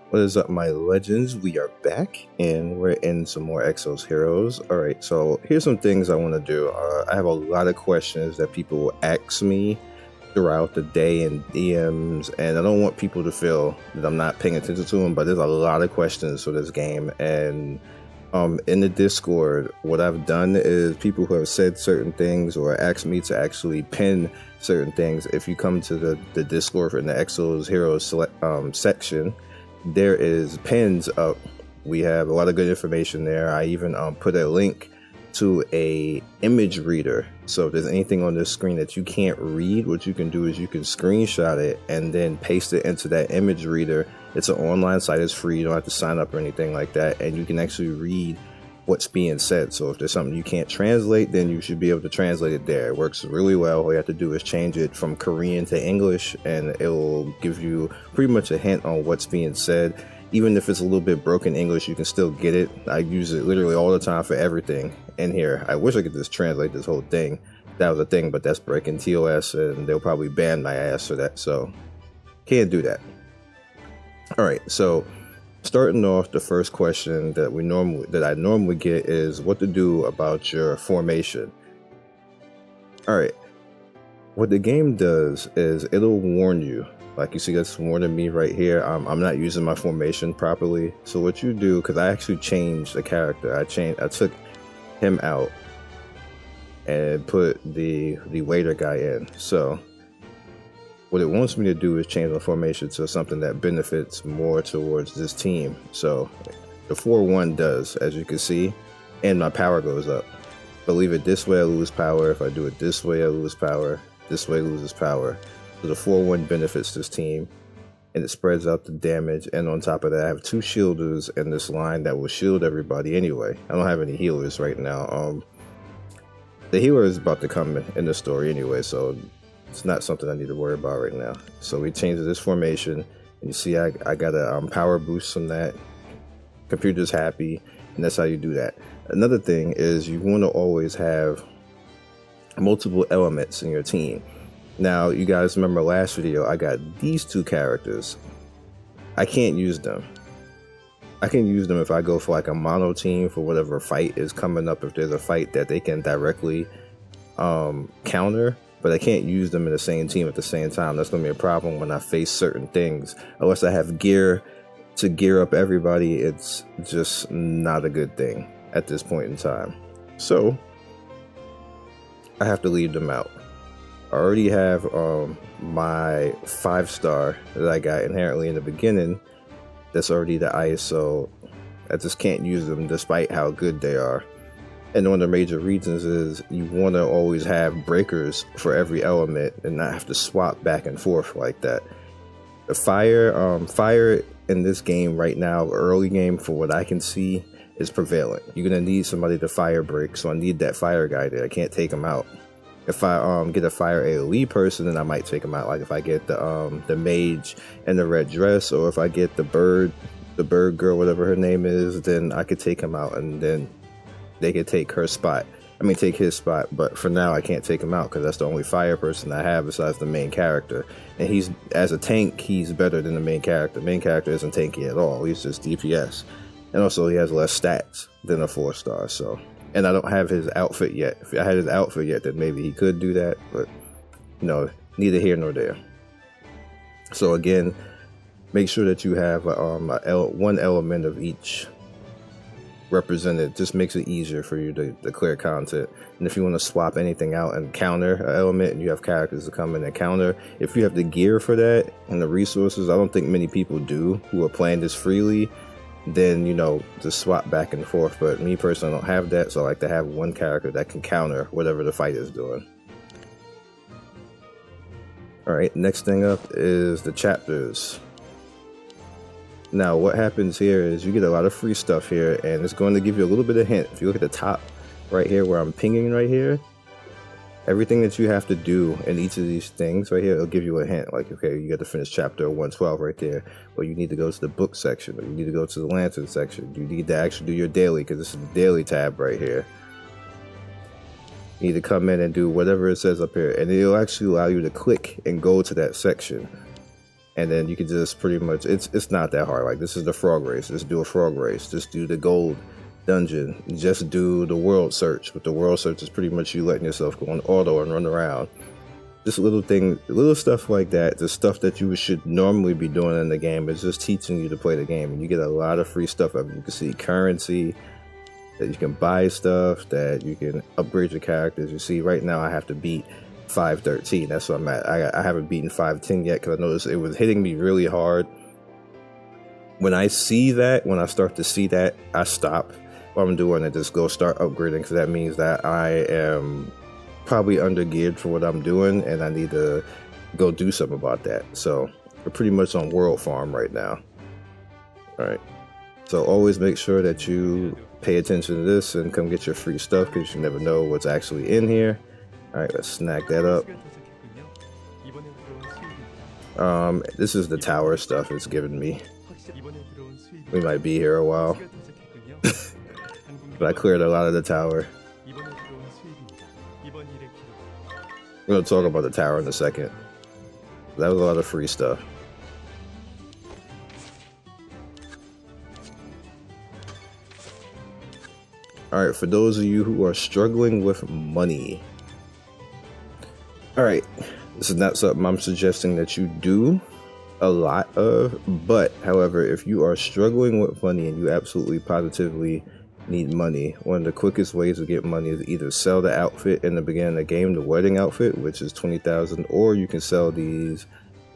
What is up, my legends? We are back and we're in some more Exos heroes. Alright, so here's some things I want to do. I have a lot of questions that people ask me throughout the day in DMs, and I don't want people to feel that I'm not paying attention to them, but there's a lot of questions for this game. And in the Discord, what I've done is people who have said certain things or asked me to actually pin certain things. If you come to the Discord in the Exos heroes section, there is pins up. We have a lot of good information there. I even put a link to a image reader, so if there's anything on this screen that you can't read, what you can do is you can screenshot it and then paste it into that image reader. It's an online site, it's free, you don't have to sign up or anything like that, and you can actually read what's being said. So if there's something you can't translate, then you should be able to translate it there. It works really well. All you have to do is change it from Korean to English, and it will give you pretty much a hint on what's being said. Even if it's a little bit broken English, you can still get it. I use it literally all the time for everything in here. I wish I could just translate this whole thing. That was a thing, but that's breaking TOS, and they'll probably ban my ass for that, so can't do that. All right, so starting off, the first question that I normally get is what to do about your formation. All right, what the game does is it'll warn you. Like you see, that's warning me right here. I'm not using my formation properly. So what you do, because I actually changed the character. I took him out and put the waiter guy in. So what it wants me to do is change my formation to something that benefits more towards this team. So the 4-1 does, as you can see, and my power goes up. If I leave it this way, I lose power. If I do it this way, I lose power. This way loses power. So the 4-1 benefits this team, and it spreads out the damage. And on top of that, I have 2 shielders in this line that will shield everybody anyway. I don't have any healers right now. The healer is about to come in the story anyway, so it's not something I need to worry about right now. So we changed this formation, and you see I got a power boost from that. Computer's happy, and that's how you do that. Another thing is you want to always have multiple elements in your team. Now, you guys remember last video, I got these 2 characters. I can't use them. I can use them if I go for like a mono team for whatever fight is coming up, if there's a fight that they can directly counter, but I can't use them in the same team at the same time. That's going to be a problem when I face certain things. Unless I have gear to gear up everybody, it's just not a good thing at this point in time. So I have to leave them out. I already have my 5-star that I got inherently in the beginning. That's already the ice, so I just can't use them despite how good they are. And one of the major reasons is you want to always have breakers for every element and not have to swap back and forth like that. The fire in this game right now, early game, for what I can see, is prevalent. You're gonna need somebody to fire break, so I need that fire guy there. I can't take him out. If I get a fire AoE person, then I might take him out. Like if I get the mage in the red dress, or if I get the bird girl, whatever her name is, then I could take him out, and then they could take her spot. I mean, take his spot. But for now, I can't take him out because that's the only fire person I have besides the main character. And he's, as a tank, he's better than the main character. The main character isn't tanky at all. He's just DPS, and also he has less stats than a 4-star. So. And I don't have his outfit yet. If I had his outfit yet, then maybe he could do that. But no, neither here nor there. So again, make sure that you have one element of each represented. Just makes it easier for you to clear content. And if you want to swap anything out and counter an element, and you have characters to come in and counter, if you have the gear for that and the resources, I don't think many people do who are playing this freely, then, you know, just swap back and forth. But me personally, I don't have that, so I like to have one character that can counter whatever the fight is doing. Alright, next thing up is the chapters. Now, what happens here is you get a lot of free stuff here, and it's going to give you a little bit of hint. If you look at the top right here where I'm pinging right here, everything that you have to do in each of these things right here, it'll give you a hint. Like, okay, you got to finish chapter 112 right there, or you need to go to the book section, or you need to go to the lantern section. You need to actually do your daily, because this is the daily tab right here. You need to come in and do whatever it says up here, and it'll actually allow you to click and go to that section. And then you can just pretty much, it's not that hard. Like, this is the frog race. Just do a frog race. Just do the gold dungeon. Just do the world search. But the world search is pretty much you letting yourself go on auto and run around. Just little stuff like that. The stuff that you should normally be doing in the game is just teaching you to play the game. And you get a lot of free stuff up. You can see currency, that you can buy stuff, that you can upgrade your characters. You see, right now I have to beat 513. That's what I'm at. I haven't beaten 510 yet because I noticed it was hitting me really hard. When I start to see that, I stop what I'm doing and just go start upgrading, because that means that I am probably under geared for what I'm doing and I need to go do something about that. So we're pretty much on World Farm right now. All right. So always make sure that you pay attention to this and come get your free stuff, because you never know what's actually in here. All right, let's snag that up. This is the tower stuff it's giving me. We might be here a while. But I cleared a lot of the tower. We're going to talk about the tower in a second. That was a lot of free stuff. Alright, for those of you who are struggling with money. Alright, this is not something I'm suggesting that you do a lot of, but however, if you are struggling with money and you absolutely positively need money, one of the quickest ways to get money is either sell the outfit in the beginning of the game, the wedding outfit, which is 20,000, or you can sell these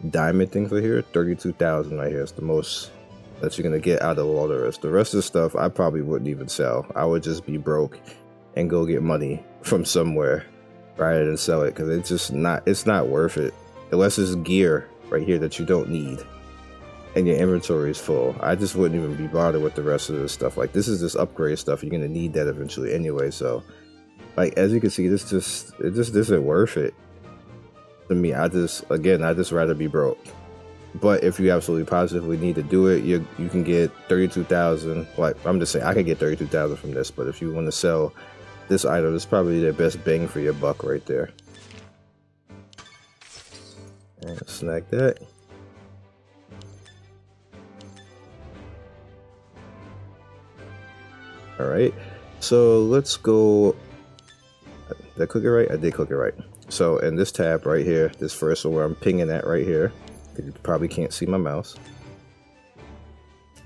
diamond things right here, 32,000 right here. It's the most that you're gonna get out of all the rest. The rest of the stuff I probably wouldn't even sell. I would just be broke and go get money from somewhere rather than sell it, because it's not worth it unless it's gear right here that you don't need and your inventory is full. I just wouldn't even be bothered with the rest of this stuff. Like, this is just upgrade stuff. You're gonna need that eventually anyway. So, like, as you can see, it just isn't worth it to me. I just rather be broke. But if you absolutely positively need to do it, you can get 32,000. Like, I'm just saying, I could get 32,000 from this. But if you want to sell this item, it's probably the best bang for your buck right there. And snag that. Alright, so let's go. Did I click it right? I did click it right. So in this tab right here, this first one where I'm pinging at right here, you probably can't see my mouse.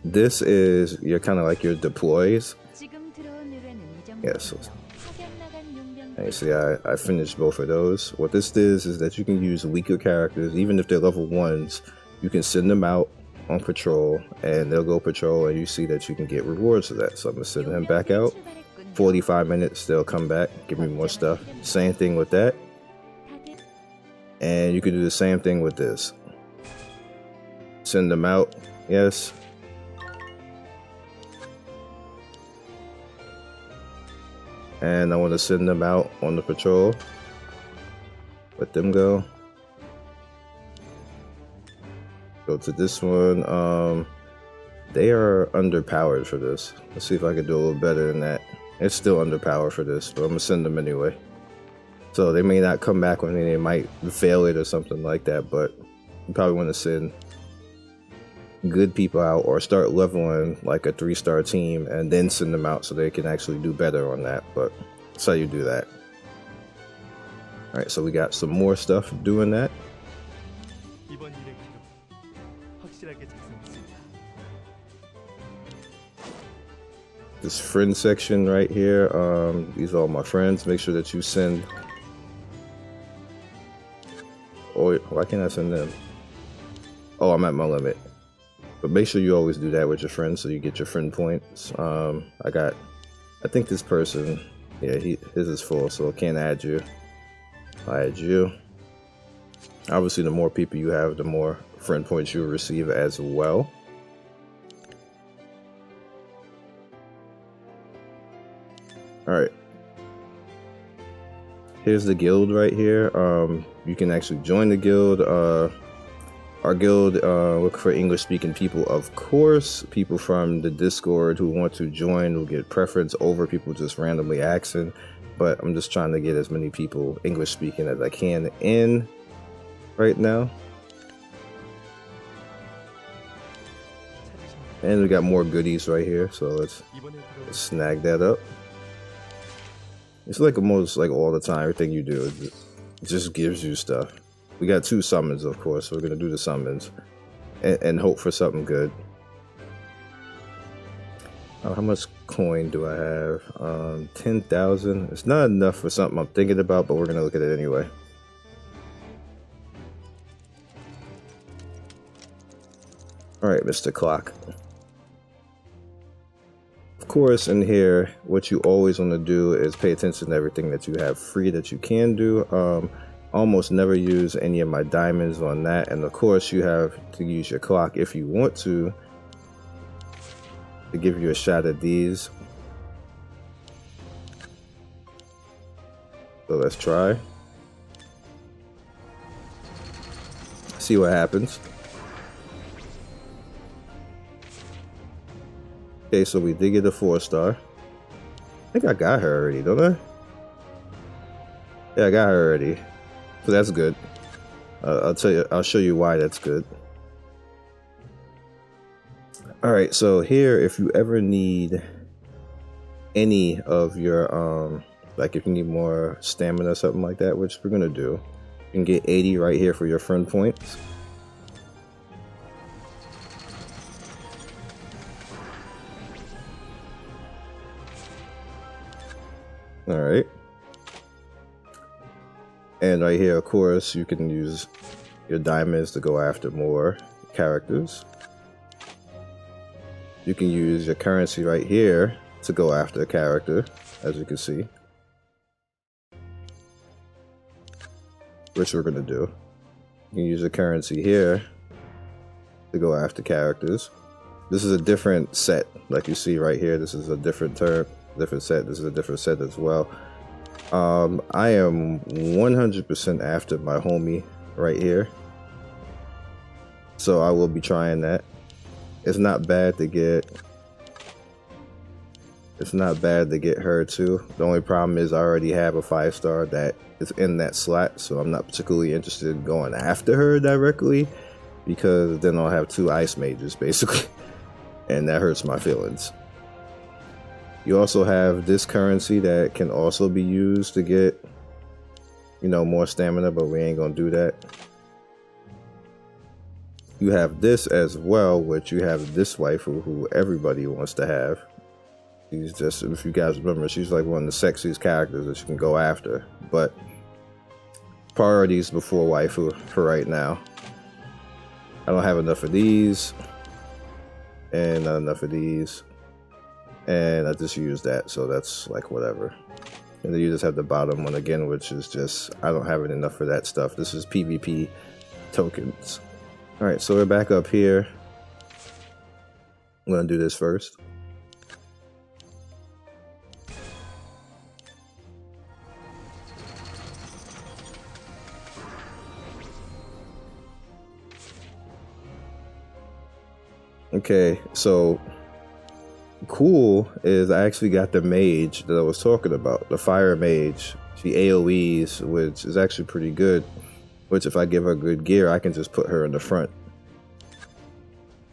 This is your kind of like your deploys. Yes. And you see I finished both of those. What this is that you can use weaker characters, even if they're level 1s, you can send them out on patrol and they'll go patrol, and you see that you can get rewards for that. So I'm gonna send him back out. 45 minutes, they'll come back, give me more stuff. Same thing with that. And you can do the same thing with this. Send them out, yes. And I want to send them out on the patrol. Let them go. Go to this one. They are underpowered for this. Let's see if I can do a little better than that. It's still underpowered for this, but I'm gonna send them anyway. So they may not come back with me, they might fail it or something like that, but you probably want to send good people out or start leveling like a 3-star team and then send them out so they can actually do better on that. But that's how you do that. Alright, so we got some more stuff doing that. This friend section right here, these are all my friends. Make sure that you send. Oh, why can't I send them? Oh, I'm at my limit. But make sure you always do that with your friends so you get your friend points. I think this person, yeah, his is full, so I can't add you. I add you. Obviously, the more people you have, the more friend points you'll receive as well. Alright. Here's the guild right here. You can actually join the guild. Our guild, look for English-speaking people, of course. People from the Discord who want to join will get preference over people just randomly asking. but I'm just trying to get as many people English speaking as I can in right now. And we got more goodies right here, so let's snag that up. It's like almost like all the time, everything you do, it just gives you stuff. We got 2 summons, of course, so we're gonna do the summons and hope for something good. How much coin do I have? 10,000. It's not enough for something I'm thinking about, but we're gonna look at it anyway. All right, Mr. Clock. Of course, in here, what you always want to do is pay attention to everything that you have free that you can do. Almost never use any of my diamonds on that, and of course, you have to use your clock if you want to give you a shot at these. So let's try. See what happens. Okay, so we did get a 4-star. I think I got her already, don't I? Yeah, I got her already. So that's good. I'll show you why that's good. All right, so here, if you ever need any of your, like if you need more stamina or something like that, which we're gonna do, you can get 80 right here for your friend points. All right. And right here, of course, you can use your diamonds to go after more characters. You can use your currency right here to go after a character, as you can see. Which we're going to do. You can use your currency here to go after characters. This is a different set, like you see right here. This is a different term. Different set. This is a different set as well. I am 100% after my homie right here, so I will be trying that. It's not bad to get her too. The only problem is I already have a 5-star that is in that slot, so I'm not particularly interested in going after her directly, because then I'll have 2 ice mages basically, and that hurts my feelings. You also have this currency that can also be used to get, you know, more stamina, but we ain't gonna do that. You have this as well, which you have this waifu who everybody wants to have. She's just, if you guys remember, she's like one of the sexiest characters that you can go after. But priorities before waifu for right now. I don't have enough of these, and not enough of these. And I just used that, so that's like whatever. And then you just have the bottom one again, which is just, I don't have enough for that stuff. This is PvP tokens. All right, so we're back up here. I'm gonna do this first. Okay, so cool is I actually got the mage that I was talking about, the fire mage. She AoEs, which is actually pretty good, which if I give her good gear, I can just put her in the front.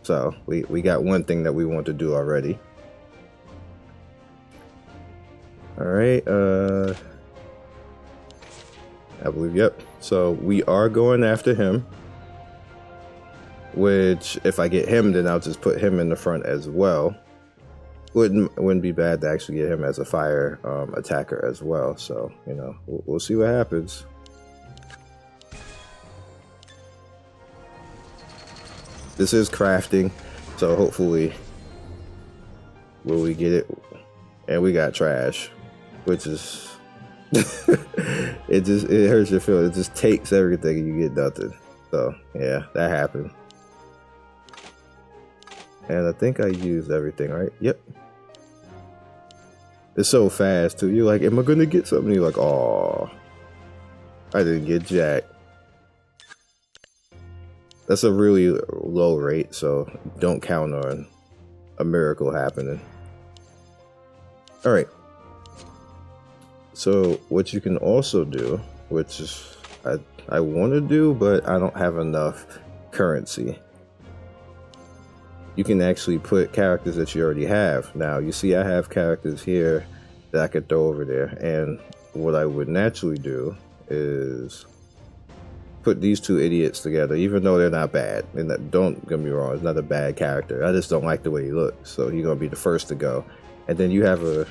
So we got one thing that we want to do already. All right, I believe, yep. So we are going after him, which if I get him, then I'll just put him in the front as well. Wouldn't be bad to actually get him as a fire attacker as well. So, you know, we'll see what happens. This is crafting, so hopefully will we get it. And we got trash, which is it hurts your feelings. It just takes everything and you get nothing. So yeah, that happened. And I think I used everything, right? Yep. It's so fast too. You're like, am I gonna get something? You're like, oh, I didn't get jack. That's a really low rate, so don't count on a miracle happening. All right. So what you can also do, which is I want to do, but I don't have enough currency. You can actually put characters that you already have. Now, you see I have characters here that I could throw over there. And what I would naturally do is put these two idiots together, even though they're not bad. And don't get me wrong, it's not a bad character. I just don't like the way he looks. So he's going to be the first to go. And then you have a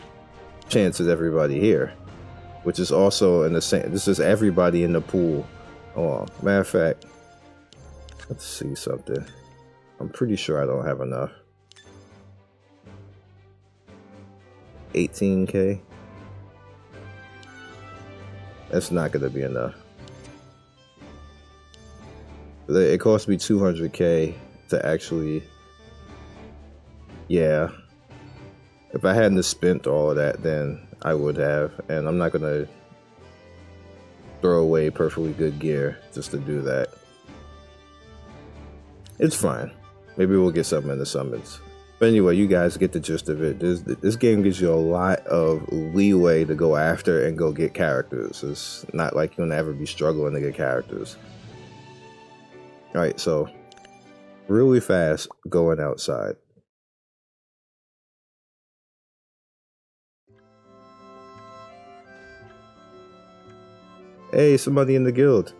chance at everybody here, which is also in the same. This is everybody in the pool. Oh, matter of fact, let's see something. I'm pretty sure I don't have enough. 18K? That's not going to be enough. It cost me 200K to actually... Yeah. If I hadn't spent all of that, then I would have. And I'm not going to throw away perfectly good gear just to do that. It's fine. Maybe we'll get something in the summons. But anyway, you guys get the gist of it. This game gives you a lot of leeway to go after and go get characters. It's not like you'll never be struggling to get characters. Alright, so really fast going outside. Hey, somebody in the guild.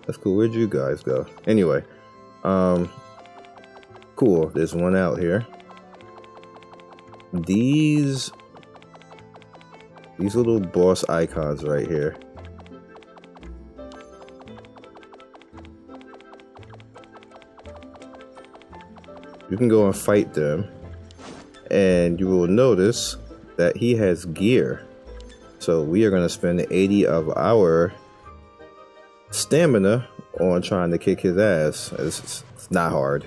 That's cool. Where'd you guys go? Anyway, cool. There's one out here. These little boss icons right here. You can go and fight them, and you will notice that he has gear. So we are going to spend 80 of our stamina on trying to kick his ass. It's not hard.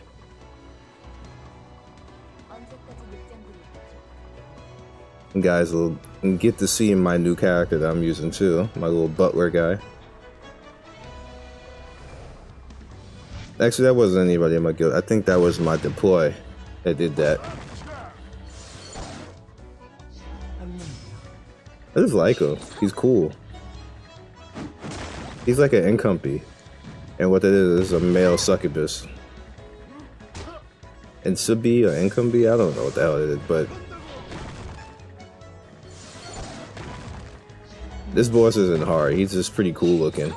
You guys will get to see my new character that I'm using too, my little butler guy. Actually, that wasn't anybody in my guild. I think that was my deploy that did that. I just like him. He's cool. He's like an incumpy. And what that is a male succubus. And Subi or incumbie? I don't know what the hell it is, but this boss isn't hard. He's just pretty cool looking.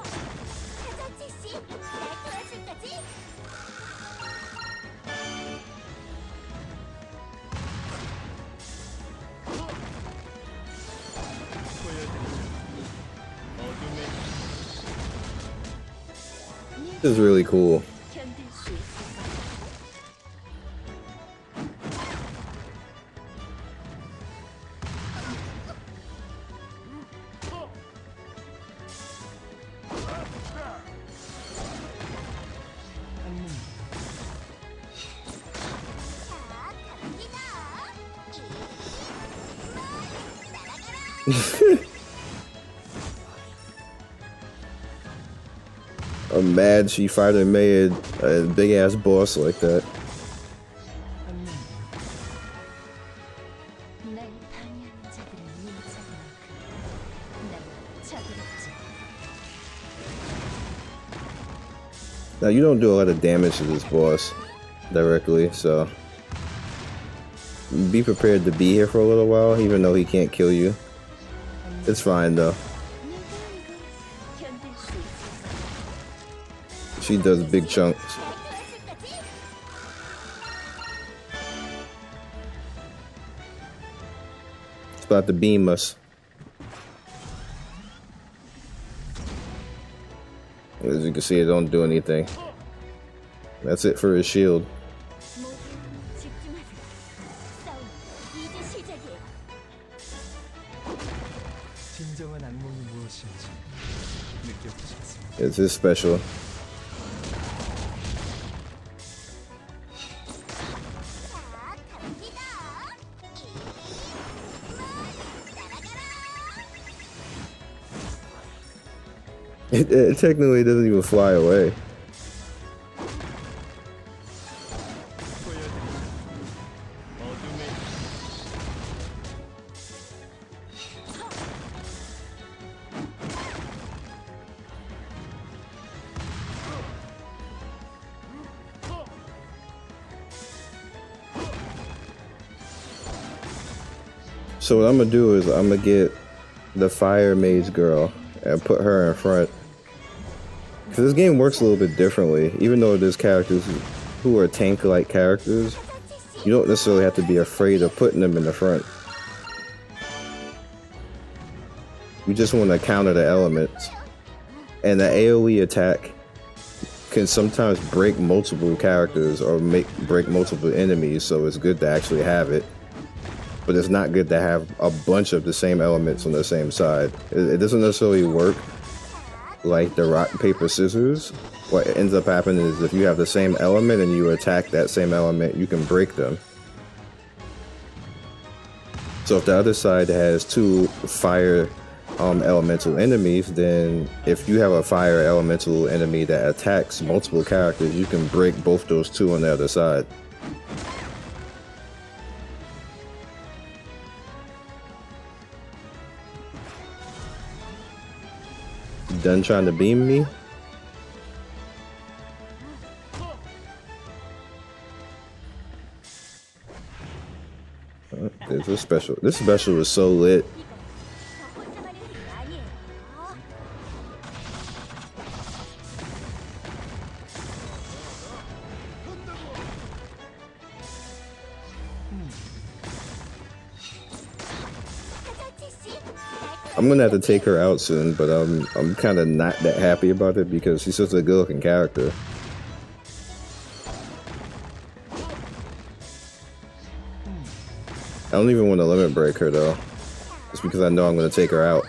This is really cool. I'm mad she finally made a big ass boss like that. Now you don't do a lot of damage to this boss directly, so be prepared to be here for a little while, even though he can't kill you. It's fine though. She does big chunks. It's about to beam us. As you can see, it don't do anything. That's it for his shield. It's his special. It technically doesn't even fly away. So what I'm gonna do is I'm gonna get the fire mage girl and put her in front. Because this game works a little bit differently. Even though there's characters who are tank-like characters, you don't necessarily have to be afraid of putting them in the front. You just want to counter the elements. And the AoE attack can sometimes break multiple characters or break multiple enemies, so it's good to actually have it. But it's not good to have a bunch of the same elements on the same side. It doesn't necessarily work like the rock, paper, scissors. What ends up happening is if you have the same element and you attack that same element, you can break them. So if the other side has two fire elemental enemies, then if you have a fire elemental enemy that attacks multiple characters, you can break both those two on the other side. Done trying to beam me? There's a special. This special is so lit. I'm gonna have to take her out soon, but I'm kind of not that happy about it because she's such a good-looking character. I don't even want to limit break her though, just because I know I'm gonna take her out.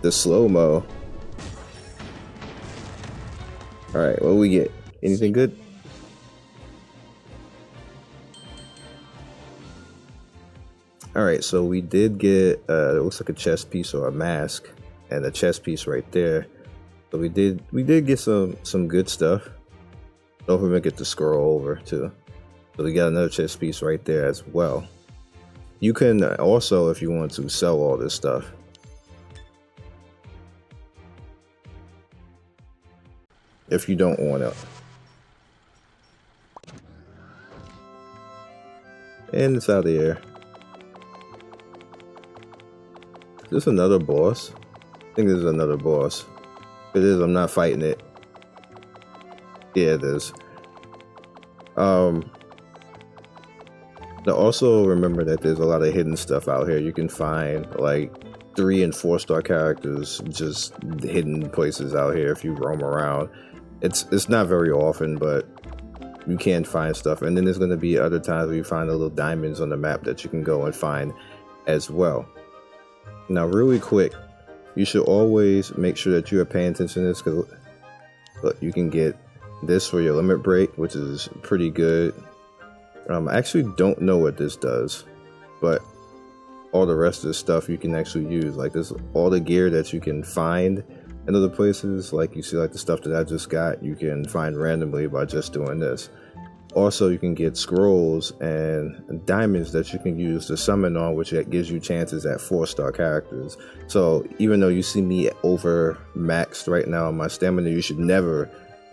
The slow-mo. All right, what do we get? Anything good? Alright, so we did get, it looks like a chest piece or a mask, and a chest piece right there. So we did get some good stuff. Don't forget to scroll over too. So we got another chest piece right there as well. You can also, if you want to, sell all this stuff. If you don't want it. And it's out of here. Is this another boss? I think this is another boss. If it is, I'm not fighting it. Yeah, it is. Also remember that there's a lot of hidden stuff out here. You can find like 3 and 4 star characters just hidden places out here if you roam around. It's not very often, but you can find stuff. And then there's going to be other times where you find the little diamonds on the map that you can go and find as well. Now, really quick, you should always make sure that you are paying attention to this, because look, you can get this for your limit break, which is pretty good. I actually don't know what this does, but all the rest of the stuff you can actually use. Like this, all the gear that you can find in other places, like you see, like the stuff that I just got, you can find randomly by just doing this. Also, you can get scrolls and diamonds that you can use to summon on, which gives you chances at 4-star characters. So even though you see me over maxed right now on my stamina, you should never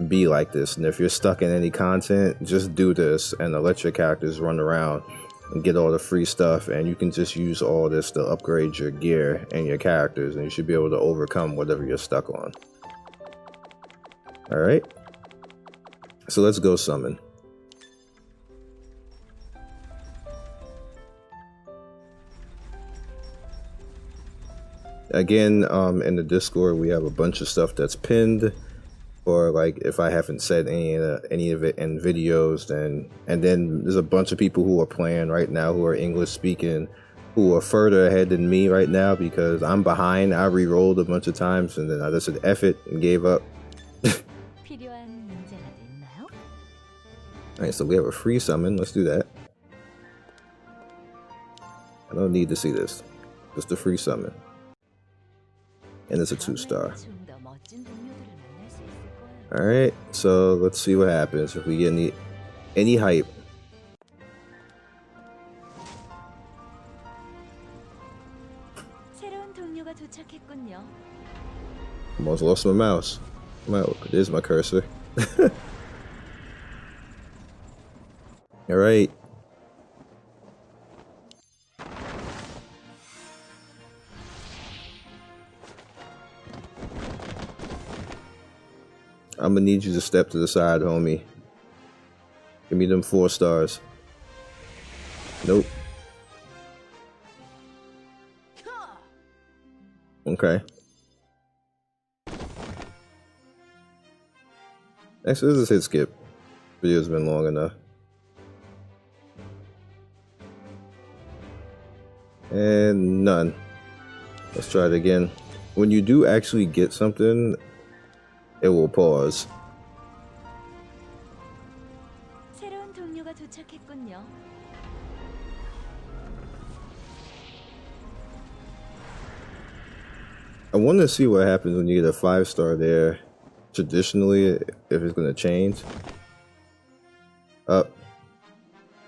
be like this. And if you're stuck in any content, just do this and let your characters run around and get all the free stuff, and you can just use all this to upgrade your gear and your characters, and you should be able to overcome whatever you're stuck on. All right, so let's go summon. Again, in the Discord, we have a bunch of stuff that's pinned, or like if I haven't said any of it in videos, and then there's a bunch of people who are playing right now who are English speaking, who are further ahead than me right now because I'm behind. I re-rolled a bunch of times and then I just said F it and gave up. Alright, so we have a free summon. Let's do that. I don't need to see this. Just a free summon. And it's a 2-star. Alright, so let's see what happens if we get any hype. Almost lost my mouse. There's my cursor. All right. I'm gonna need you to step to the side, homie. Give me them 4 stars. Nope. Okay. Actually, this is hit skip. Video's been long enough. And none. Let's try it again. When you do actually get something, it will pause. 새로운 동료가 도착했군요. I want to see what happens when you get a 5-star there. Traditionally, if it's going to change. Up.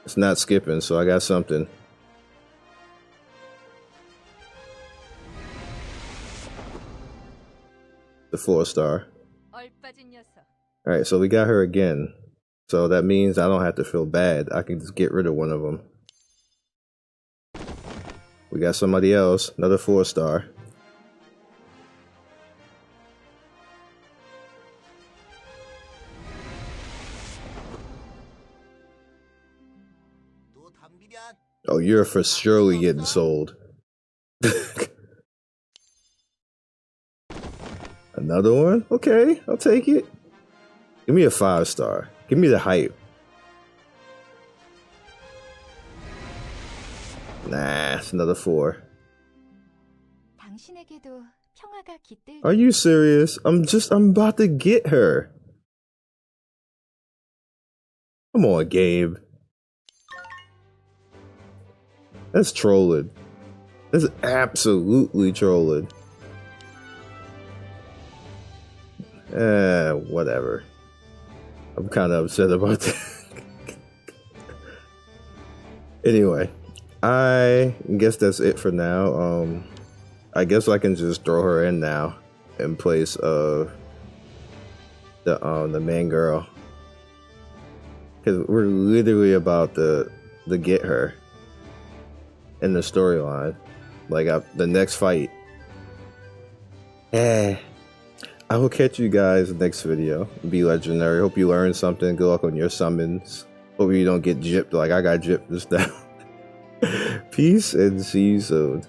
It's not skipping, so I got something. The 4-star. Alright, so we got her again. So that means I don't have to feel bad. I can just get rid of one of them. We got somebody else. Another 4-star. Oh, you're for surely getting sold. Another one? Okay, I'll take it. Give me a 5-star. Give me the hype. Nah, it's another 4. Are you serious? I'm about to get her. Come on, Gabe. That's trolling. That's absolutely trolling. Whatever. I'm kind of upset about that. Anyway, I guess that's it for now. I guess I can just throw her in now in place of the main girl, because we're literally about to get her in the storyline, like the next fight. I will catch you guys next video. Be legendary. Hope you learned something. Good luck on your summons. Hope you don't get gypped like I got gypped this time. Peace and see you soon.